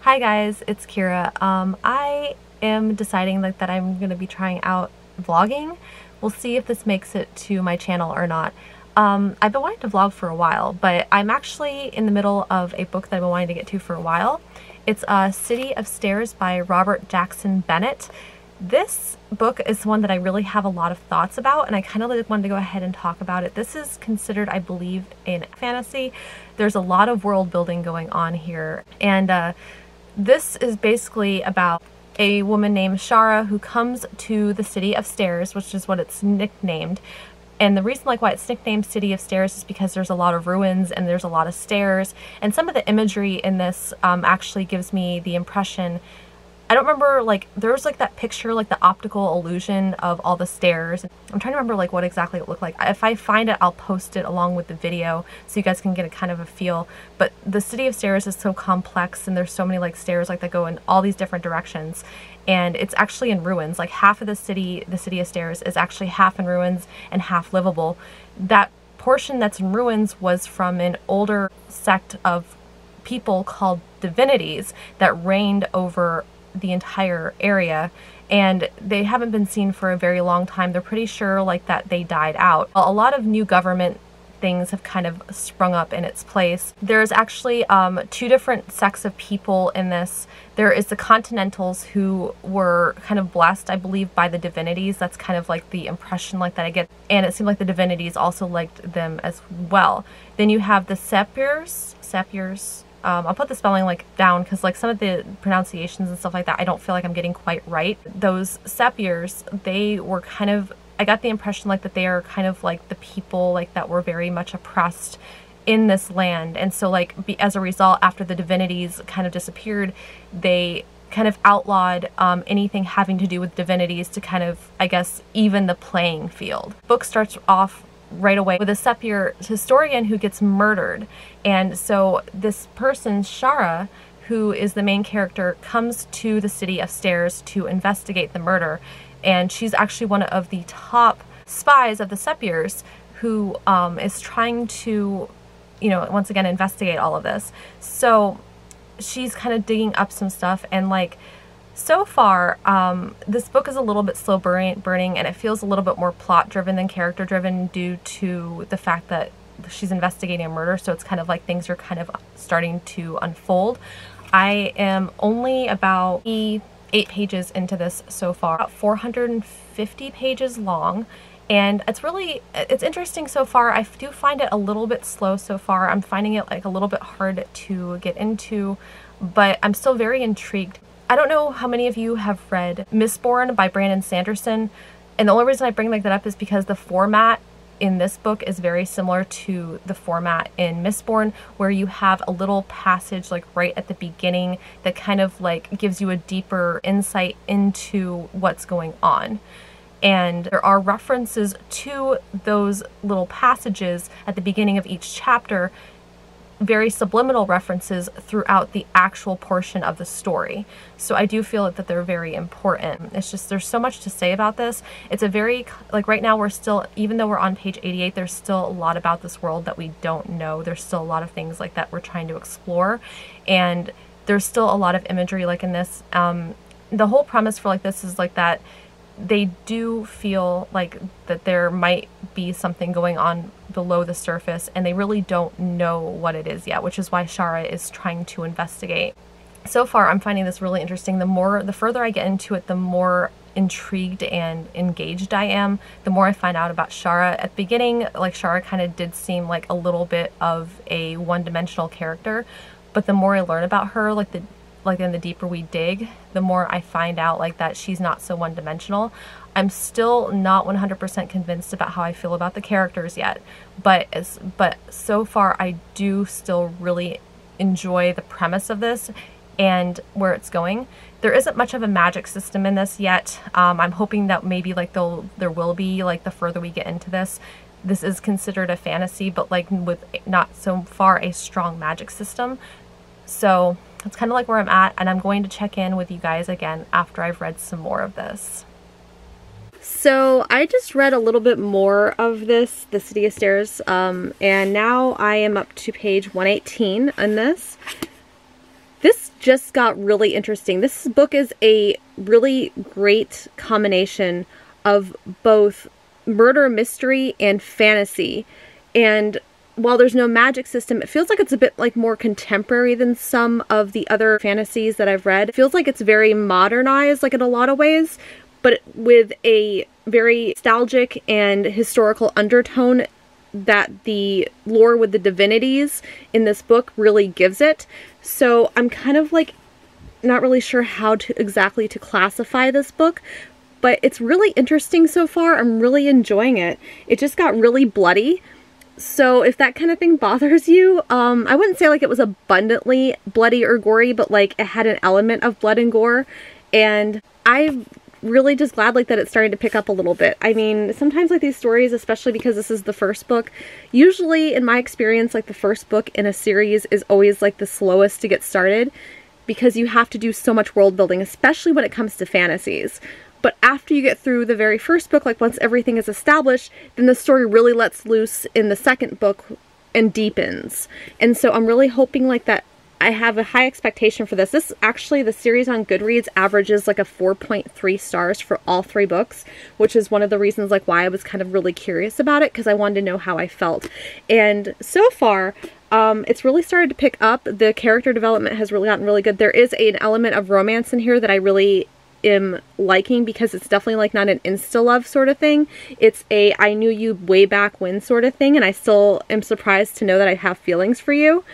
Hi guys, it's Kira. I am deciding that I'm going to be trying out vlogging. We'll see if this makes it to my channel or not. I've been wanting to vlog for a while, but I'm actually in the middle of a book that I've been wanting to get to for a while. It's City of Stairs by Robert Jackson Bennett. This book is one that I really have a lot of thoughts about, and I kind of wanted to go ahead and talk about it. This is considered, I believe, in fantasy. There's a lot of world building going on here, and this is basically about a woman named Shara who comes to the City of Stairs, which is what it's nicknamed. And the reason why it's nicknamed City of Stairs is because there's a lot of ruins and there's a lot of stairs, and some of the imagery in this actually gives me the impression, I don't remember, there's that picture, the optical illusion of all the stairs. I'm trying to remember what exactly it looked like. If I find it, I'll post it along with the video so you guys can get a kind of a feel. But the City of Stairs is so complex, and there's so many stairs that go in all these different directions. And it's actually in ruins. Half of the City of Stairs is actually half in ruins and half livable. That portion that's in ruins was from an older sect of people called divinities that reigned over the entire area, and they haven't been seen for a very long time. They're pretty sure that they died out. A lot of new government things have kind of sprung up in its place. There's actually two different sects of people in this. There is the Continentals, who were kind of blessed, I believe, by the divinities. That's kind of the impression that I get, and it seemed like the divinities also liked them as well. Then you have the Sapirs. I'll put the spelling down because some of the pronunciations and stuff like that I don't feel I'm getting quite right. Those Sapirs, they were kind of, I got the impression that they are kind of the people that were very much oppressed in this land, and so as a result, after the divinities kind of disappeared, they kind of outlawed anything having to do with divinities to kind of, I guess, even the playing field. The book starts off right away with a Sapir historian who gets murdered, and so this person, Shara, who is the main character, comes to the City of Stairs to investigate the murder, and she's actually one of the top spies of the Sapirs who is trying to, once again, investigate all of this. So she's kind of digging up some stuff, and so far, this book is a little bit slow burning, and it feels a little bit more plot driven than character driven due to the fact that she's investigating a murder, so it's kind of things are kind of starting to unfold. I am only about 8 pages into this so far, about 450 pages long, and it's interesting so far. I do find it a little bit slow so far. I'm finding it a little bit hard to get into, but I'm still very intrigued. I don't know how many of you have read Mistborn by Brandon Sanderson, and the only reason I bring that up is because the format in this book is very similar to the format in Mistborn, where you have a little passage right at the beginning that kind of gives you a deeper insight into what's going on. And there are references to those little passages at the beginning of each chapter, very subliminal references throughout the actual portion of the story. So I do feel that they're very important. It's just, there's so much to say about this. It's a very, right now we're still, even though we're on page 88, there's still a lot about this world that we don't know. There's still a lot of things that we're trying to explore, and there's still a lot of imagery in this. The whole premise for this is that they do feel that there might be something going on below the surface, and they really don't know what it is yet, which is why Shara is trying to investigate. So far, I'm finding this really interesting. The further I get into it, the more intrigued and engaged I am, the more I find out about Shara. At the beginning, Shara kind of did seem a little bit of a one-dimensional character, but the more I learn about her, and the deeper we dig, the more I find out that she's not so one-dimensional. I'm still not 100% convinced about how I feel about the characters yet, but so far I do still really enjoy the premise of this and where it's going. There isn't much of a magic system in this yet. I'm hoping that maybe there will be the further we get into this. This is considered a fantasy, but with not so far a strong magic system. So that's kind of where I'm at, and I'm going to check in with you guys again after I've read some more of this. So I just read a little bit more of this, the City of Stairs, and now I am up to page 118 on this. This just got really interesting. This book is a really great combination of both murder mystery and fantasy. And while there's no magic system, it feels like it's a bit like more contemporary than some of the other fantasies that I've read. It feels like it's very modernized, like in a lot of ways, but with a very nostalgic and historical undertone that the lore with the divinities in this book really gives it. So I'm kind of like not really sure how to exactly to classify this book, but it's really interesting so far. I'm really enjoying it. It just got really bloody. So if that kind of thing bothers you, I wouldn't say like it was abundantly bloody or gory, but like it had an element of blood and gore. And I'm really just glad like that it's starting to pick up a little bit. I mean, sometimes like these stories, especially because this is the first book, usually in my experience, like the first book in a series is always like the slowest to get started because you have to do so much world building, especially when it comes to fantasies. But after you get through the very first book, like once everything is established, then the story really lets loose in the second book and deepens. And so I'm really hoping like that I have a high expectation for this. This actually, the series on Goodreads averages like a 4.3 stars for all 3 books, which is one of the reasons like why I was kind of really curious about it, because I wanted to know how I felt. And so far, it's really started to pick up. The character development has really gotten really good. There is an element of romance in here that I really am liking, because it's definitely like not an insta-love sort of thing. It's a I knew you way back when sort of thing, and I still am surprised to know that I have feelings for you.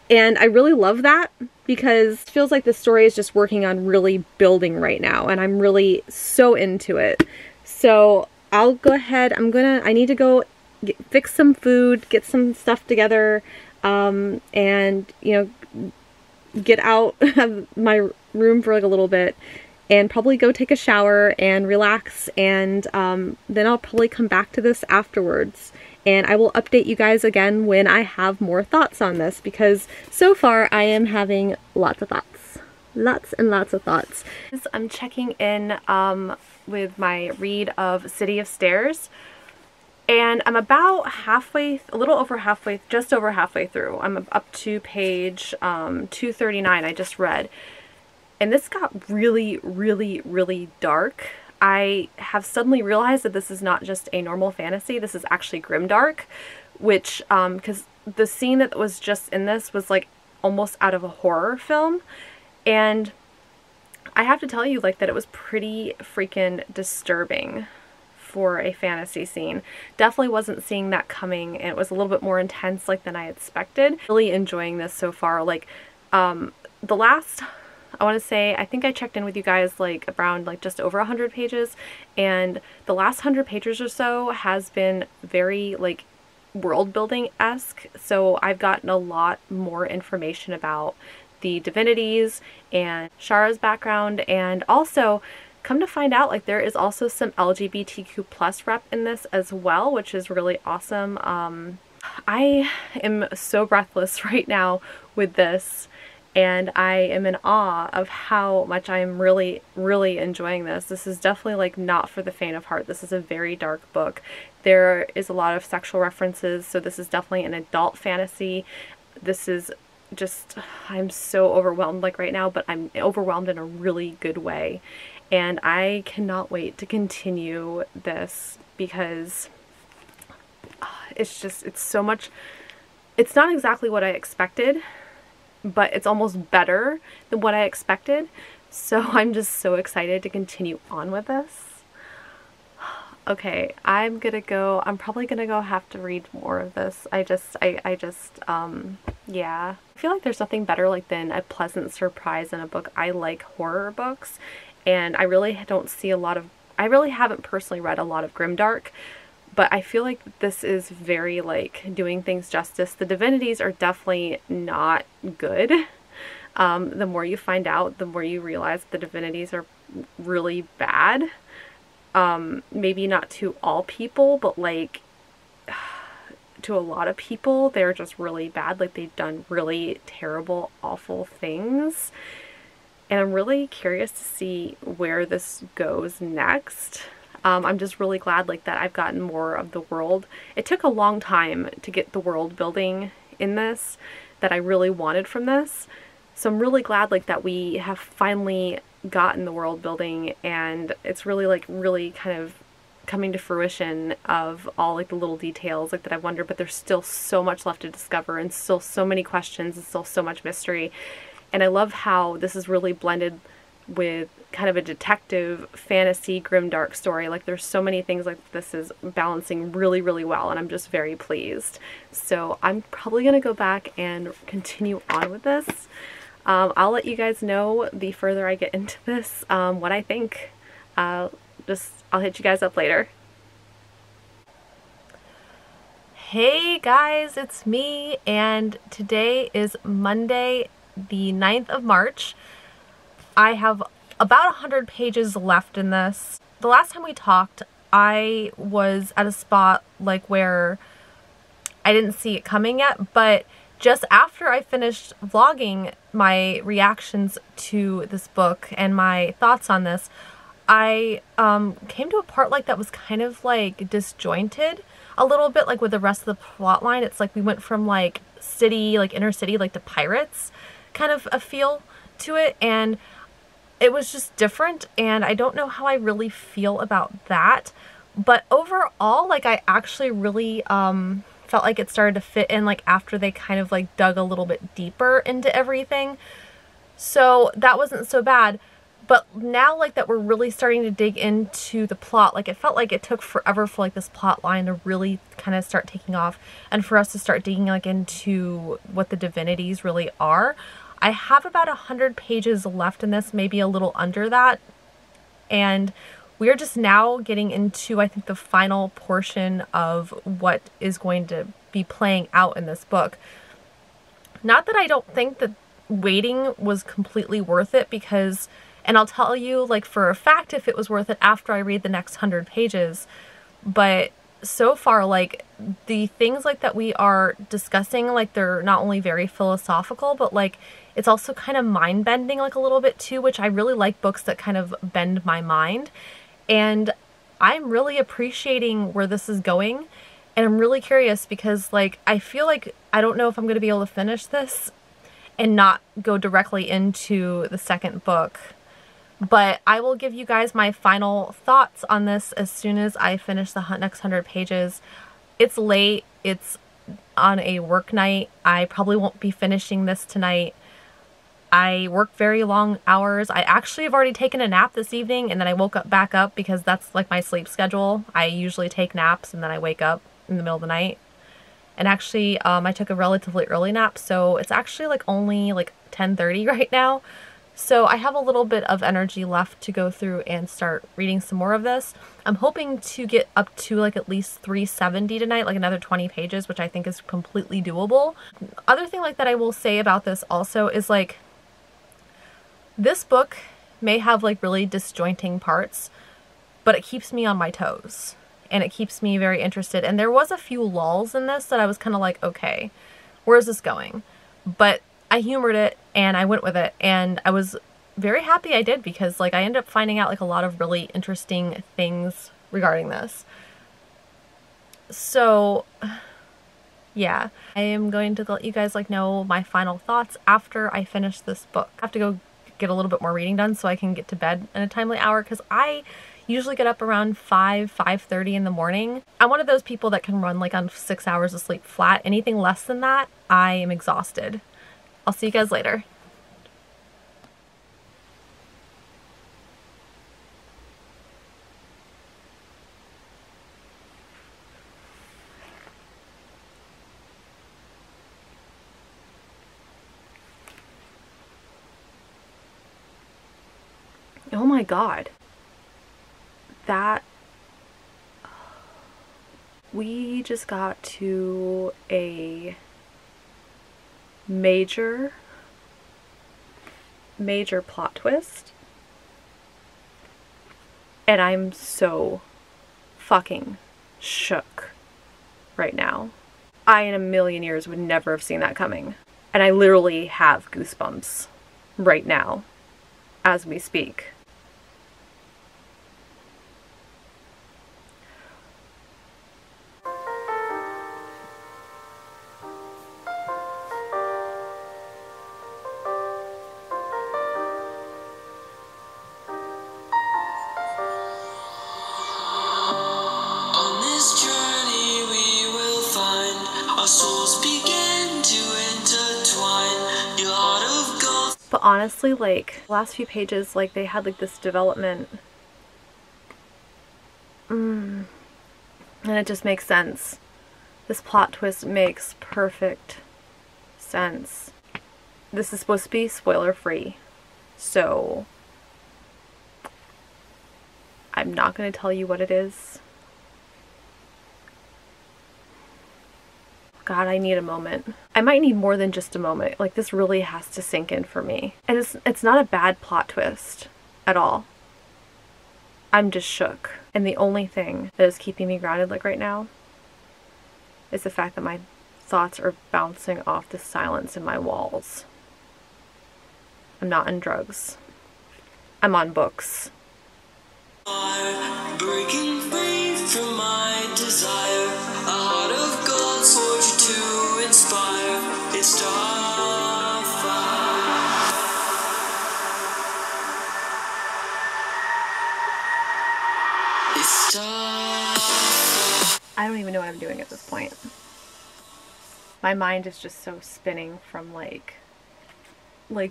And I really love that, because it feels like the story is just working on really building right now, and I'm really so into it. So I'll go ahead, I need to go fix some food, get some stuff together, and, you know, get out of my room for like a little bit, and probably go take a shower and relax, and then I'll probably come back to this afterwards. And I will update you guys again when I have more thoughts on this, because so far I am having lots of thoughts. Lots and lots of thoughts. I'm checking in with my read of City of Stairs, and I'm about halfway, a little over halfway, just over halfway through. I'm up to page 239 I just read. And this got really, really, really dark. I have suddenly realized that this is not just a normal fantasy, this is actually grimdark, which, because the scene that was just in this was like almost out of a horror film, and I have to tell you like that it was pretty freaking disturbing for a fantasy scene. Definitely wasn't seeing that coming, and it was a little bit more intense like than I expected. Really enjoying this so far. Like, the last, I want to say, I think I checked in with you guys like around like just over 100 pages, and the last 100 pages or so has been very like world building-esque. So I've gotten a lot more information about the divinities and Shara's background, and also come to find out like there is also some LGBTQ plus rep in this as well, which is really awesome. I am so breathless right now with this, and I am in awe of how much I am really, really enjoying this. This is definitely like not for the faint of heart. This is a very dark book. There is a lot of sexual references, so this is definitely an adult fantasy. This is just, I'm so overwhelmed like right now, but I'm overwhelmed in a really good way. And I cannot wait to continue this, because it's just, it's so much, it's not exactly what I expected, but it's almost better than what I expected. So I'm just so excited to continue on with this. Okay, I'm gonna go, I'm probably gonna go have to read more of this. I just, yeah. I feel like there's nothing better like than a pleasant surprise in a book. I like horror books, and I really don't see a lot of, I really haven't personally read a lot of grimdark, but I feel like this is very like doing things justice. The divinities are definitely not good. The more you find out, the more you realize the divinities are really bad. Maybe not to all people, but like to a lot of people, they're just really bad. Like they've done really terrible, awful things. And I'm really curious to see where this goes next. I'm just really glad like that I've gotten more of the world. It took a long time to get the world building in this that I really wanted from this. So I'm really glad like that we have finally gotten the world building, and it's really like really kind of coming to fruition of all like the little details like that I wondered, but there's still so much left to discover and still so many questions and still so much mystery. And I love how this is really blended with kind of a detective fantasy grimdark story. Like there's so many things like this is balancing really, really well, and I'm just very pleased. So I'm probably gonna go back and continue on with this. I'll let you guys know the further I get into this what I think. I'll hit you guys up later. Hey guys, it's me, and today is Monday the 9th of March. I have about 100 pages left in this. The last time we talked, I was at a spot like where I didn't see it coming yet, but just after I finished vlogging my reactions to this book and my thoughts on this, I came to a part like that was kind of like disjointed a little bit, like with the rest of the plot line. It's like we went from like city, like inner city, like to pirates kind of a feel to it, and it was just different, and I don't know how I really feel about that. But overall, like I actually really felt like it started to fit in like after they kind of like dug a little bit deeper into everything. So that wasn't so bad. But now like that we're really starting to dig into the plot, like it felt like it took forever for like this plot line to really kind of start taking off and for us to start digging like into what the divinities really are. I have about 100 pages left in this, maybe a little under that. And we're just now getting into, I think, the final portion of what is going to be playing out in this book. Not that I don't think that waiting was completely worth it, because, and I'll tell you like for a fact if it was worth it after I read the next 100 pages, but so far like the things like that we are discussing, like they're not only very philosophical, but like it's also kind of mind-bending like a little bit too, which I really like books that kind of bend my mind. And I'm really appreciating where this is going, and I'm really curious because like I feel like I don't know if I'm going to be able to finish this and not go directly into the second book. But I will give you guys my final thoughts on this as soon as I finish the next 100 pages. It's late. It's on a work night. I probably won't be finishing this tonight. I work very long hours. I actually have already taken a nap this evening, and then I woke up back up because that's like my sleep schedule. I usually take naps and then I wake up in the middle of the night. And actually, I took a relatively early nap, so it's actually like only like 10:30 right now. So I have a little bit of energy left to go through and start reading some more of this. I'm hoping to get up to like at least 370 tonight, like another 20 pages, which I think is completely doable. Other thing like that I will say about this also is like this book may have like really disjointing parts, but it keeps me on my toes and it keeps me very interested. And there was a few lulls in this that I was kind of like, okay, where is this going? But I humored it and I went with it, and I was very happy I did, because like I ended up finding out like a lot of really interesting things regarding this. So yeah, I am going to let you guys like know my final thoughts after I finish this book. I have to go get a little bit more reading done so I can get to bed in a timely hour, because I usually get up around 5:30 in the morning. I'm one of those people that can run like on 6 hours of sleep flat. Anything less than that, I am exhausted. I'll see you guys later. Oh my God. That we just got to a major plot twist, and I'm so fucking shook right now. I in a million years would never have seen that coming, and I literally have goosebumps right now as we speak. honestly, like, last few pages, like, they had, like, this development. And it just makes sense. This plot twist makes perfect sense. This is supposed to be spoiler-free, so I'm not going to tell you what it is. God, I need a moment. I might need more than just a moment. Like, this really has to sink in for me. And it's not a bad plot twist at all. I'm just shook. And the only thing that is keeping me grounded, like, right now is the fact that my thoughts are bouncing off the silence in my walls. I'm not on drugs. I'm on books. Breaking free from my desire, a heart of gold forged to inspire. It's starfire. It's starfire. I don't even know what I'm doing at this point. My mind is just so spinning from like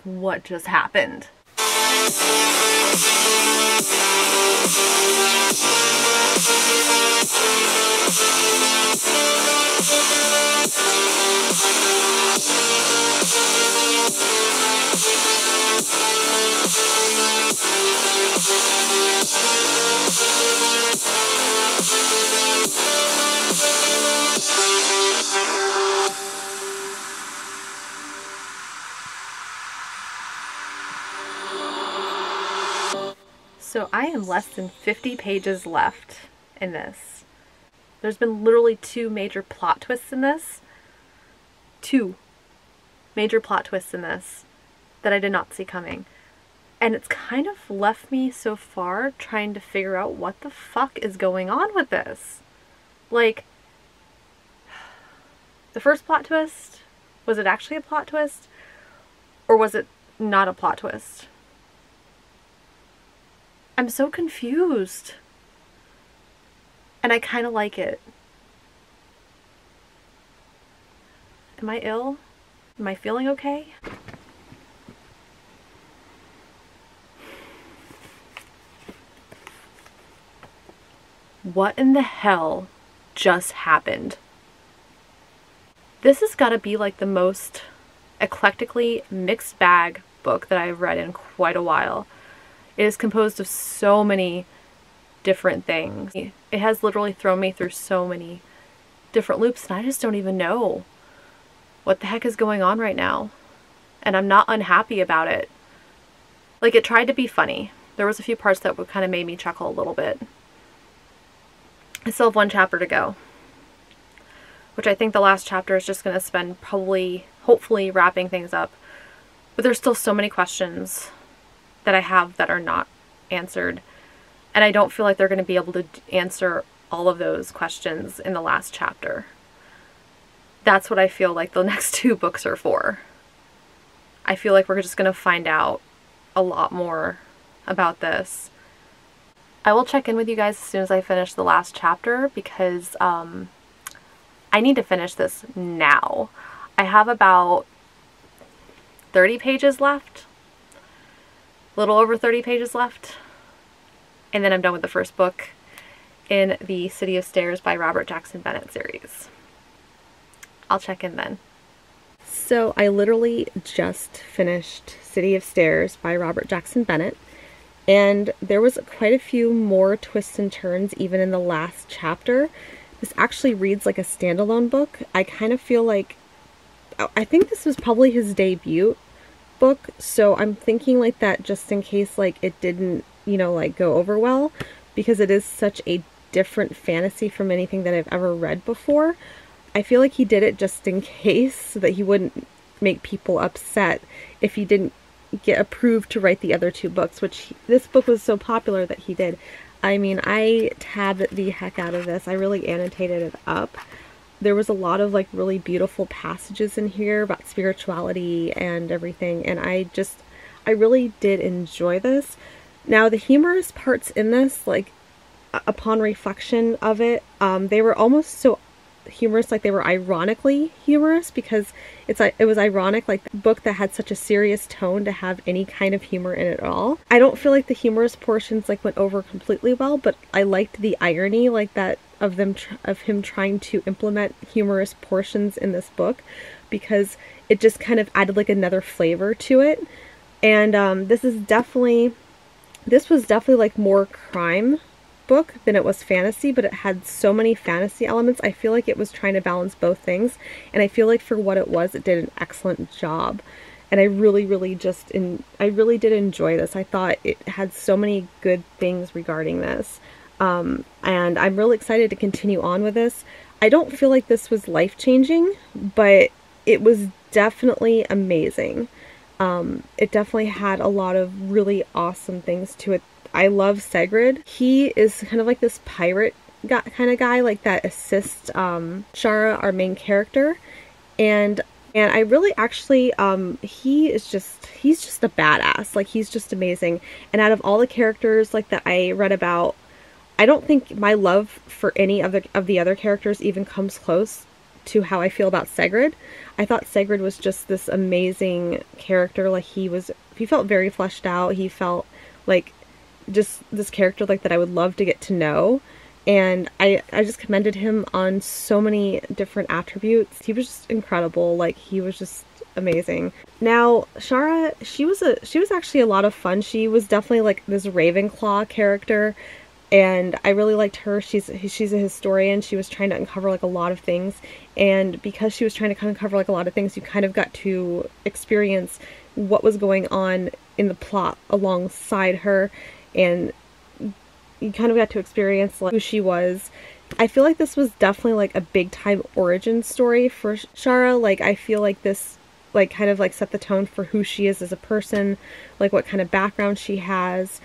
what just happened. So I am less than 50 pages left in this. There's been literally 2 major plot twists in this. 2 major plot twists in this that I did not see coming. And it's kind of left me so far trying to figure out what the fuck is going on with this. Like, the first plot twist, was it actually a plot twist? Or was it not a plot twist? I'm so confused. And I kind of like it. Am I ill? Am I feeling okay? What in the hell just happened? This has got to be like the most eclectically mixed bag book that I've read in quite a while. It is composed of so many different things. It has literally thrown me through so many different loops, and I just don't even know what the heck is going on right now. And I'm not unhappy about it. Like, it tried to be funny. There was a few parts that kind of made me chuckle a little bit. I still have 1 chapter to go, which I think the last chapter is just going to spend hopefully wrapping things up. But there's still so many questions that I have that are not answered. And I don't feel like they're going to be able to answer all of those questions in the last chapter. That's what I feel like the next 2 books are for. I feel like we're just going to find out a lot more about this. I will check in with you guys as soon as I finish the last chapter because I need to finish this now. I have about 30 pages left. A little over 30 pages left. And then I'm done with the first book in the City of Stairs by Robert Jackson Bennett series. I'll check in then. So I literally just finished City of Stairs by Robert Jackson Bennett. And there was quite a few more twists and turns even in the last chapter. This actually reads like a standalone book. I kind of feel like, I think this was probably his debut book, so I'm thinking like that just in case like it didn't, you know, like go over well, because it is such a different fantasy from anything that I've ever read before. I feel like he did it just in case so that he wouldn't make people upset if he didn't get approved to write the other 2 books, which this book was so popular that he did. I mean, I tabbed the heck out of this. I really annotated it up. There was a lot of like really beautiful passages in here about spirituality and everything, and I really did enjoy this. Now the humorous parts in this, like upon reflection of it, they were almost so humorous, like they were ironically humorous, because it was ironic, like the book that had such a serious tone to have any kind of humor in it at all. I don't feel like the humorous portions like went over completely well, but I liked the irony like that of him trying to implement humorous portions in this book, because it just kind of added like another flavor to it. And this was definitely like more crime book than it was fantasy, but it had so many fantasy elements. I feel like it was trying to balance both things, and I feel like for what it was, it did an excellent job. And I really did enjoy this. I thought it had so many good things regarding this, and I'm really excited to continue on with this. I don't feel like this was life-changing, but it was definitely amazing. It definitely had a lot of really awesome things to it. I love Sigrid. He is kind of like this pirate kind of guy, like that assists Shara, our main character, and I really actually he's just a badass. Like, he's just amazing. And out of all the characters like that I read about, I don't think my love for any of the other characters even comes close to how I feel about Sigrid. I thought Sigrid was just this amazing character. Like, he felt very fleshed out. He felt like just this character like that I would love to get to know, and I just commended him on so many different attributes. He was just incredible. Like, he was just amazing. Now Shara, she was actually a lot of fun. She was definitely like this Ravenclaw character, and I really liked her. She's a historian. She was trying to uncover like a lot of things, and because she was trying to uncover like a lot of things, you kind of got to experience what was going on in the plot alongside her, and you kind of got to experience like who she was. I feel like this was definitely like a big time origin story for Shara. Like, I feel like this like kind of like set the tone for who she is as a person, like what kind of background she has,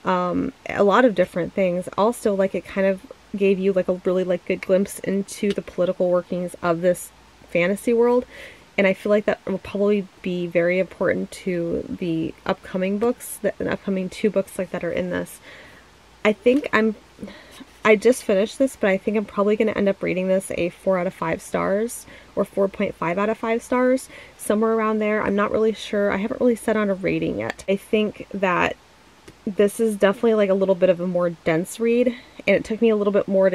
a lot of different things. Also, like, it kind of gave you like a really like good glimpse into the political workings of this fantasy world. And I feel like that will probably be very important to the upcoming books, the upcoming 2 books like that are in this. I just finished this, but I think I'm probably going to end up rating this a 4 out of 5 stars or 4.5 out of 5 stars, somewhere around there. I'm not really sure. I haven't really set on a rating yet. I think that this is definitely like a little bit of a more dense read, and it took me a little bit more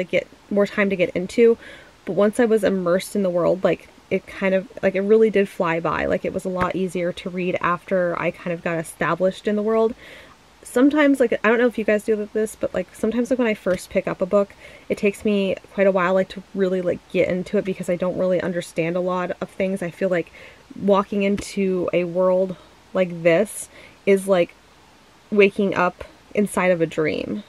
time to get into, but once I was immersed in the world, like, it kind of like, it really did fly by. Like, it was a lot easier to read after I kind of got established in the world. Sometimes, like, I don't know if you guys do this, but like sometimes like when I first pick up a book, it takes me quite a while like to really like get into it, because I don't really understand a lot of things. I feel like walking into a world like this is like waking up inside of a dream,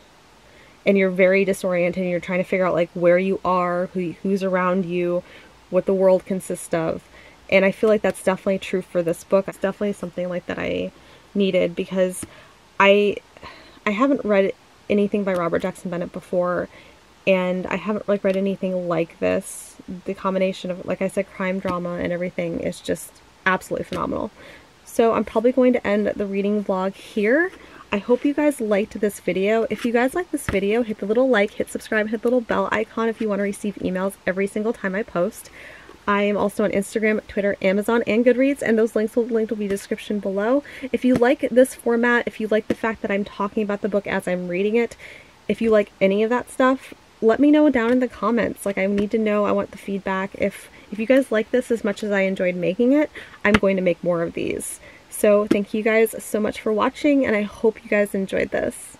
and you're very disoriented, and you're trying to figure out like where you are, who's around you, what the world consists of. And I feel like that's definitely true for this book. It's definitely something like that I needed, because I haven't read anything by Robert Jackson Bennett before, and I haven't like read anything like this. The combination of, like I said, crime drama and everything is just absolutely phenomenal. So I'm probably going to end the reading vlog here. I hope you guys liked this video. If you guys like this video, hit the little like, hit subscribe, hit the little bell icon if you want to receive emails every single time I post. I am also on Instagram, Twitter, Amazon, and Goodreads, and those links will be in the description below. If you like this format, if you like the fact that I'm talking about the book as I'm reading it, if you like any of that stuff, let me know down in the comments. Like, I need to know. I want the feedback. If you guys like this as much as I enjoyed making it, I'm going to make more of these. So thank you guys so much for watching, and I hope you guys enjoyed this.